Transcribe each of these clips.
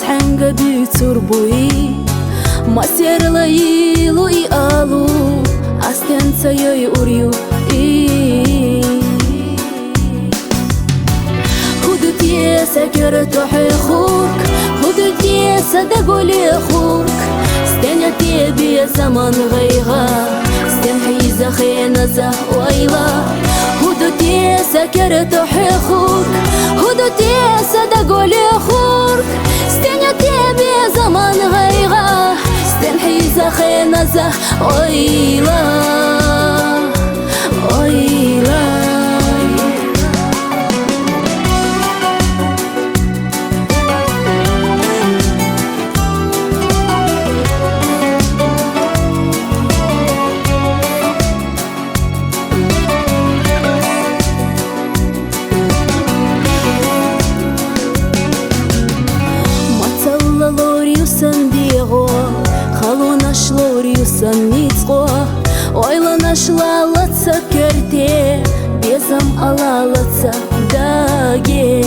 Asxanga biturbuyi Masirla ilu I alu Astenca joj urju هدوء تيسا كرتوحي خوك هدوء تيسا دقولي خوك ستنيا تيبي زمان غيغا ستن حيزا خينزا ويلا هدوء تيسا كرتوحي خوك هدوء تيسا دقولي خوك ستنيا تيبي زمان غيغا ستن حيزا خينزا ويلا ويلا Сандиго, халуна шлорюсан ницго, ойла нашлалаца керте, безам алалаца даге.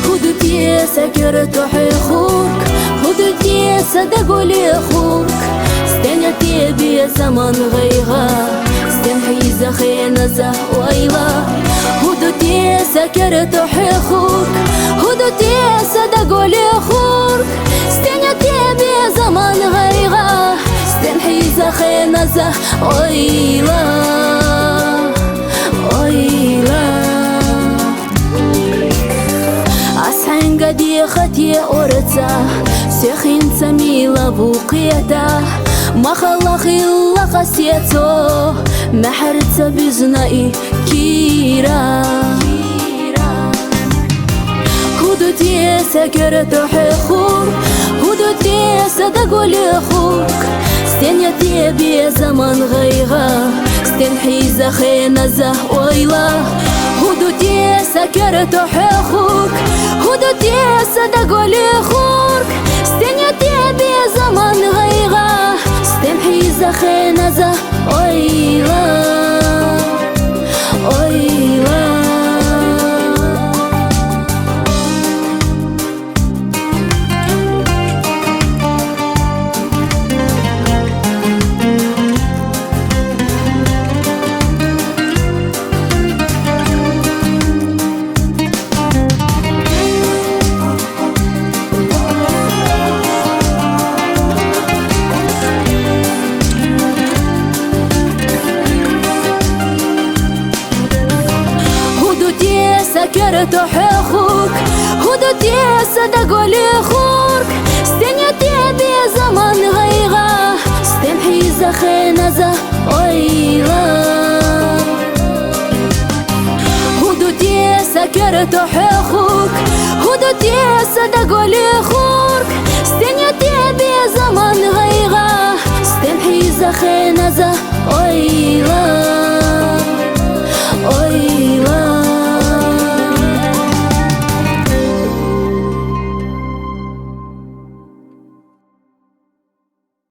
Худу тиеса керетохи хук, худу тиеса дагули хук, стеня тебе заман гайга, стен хиза хеназа ойла. هدوء تيسا كرتوحي خوك هدوء تيسا دقولي خوك ستنيا تيبي زمان غيغا ستن حيزا خينزا ويلا ويلا أسحن قدي ختي أورتا سيخين سميلا بوقيتا ما خلقي الله قسيتو ما حرت بزنائي كيرا هدوء تيسا كرتوحي خوك هدوء تيسا دقولي خوك ستنيا تيبي زمان غيغا ستن حيزا خينزا ويلا هدوء تيسا كرتوحي خوك هدوء تيسا دقولي خوك ستنيا تيبي زمان غيغا ستن حيزا خينزا ويلا ويلا كرتوحي خوك هدوء تيسا دقولي خوك ستنيا تيبي زمان غيغا ستن حيزا خينزا ويلا هدوء تيسا كرتوحي خوك هدوء تيسا دقولي خوك ستنيا تيبي زمان غيغا ستن حيزا خينزا ويلا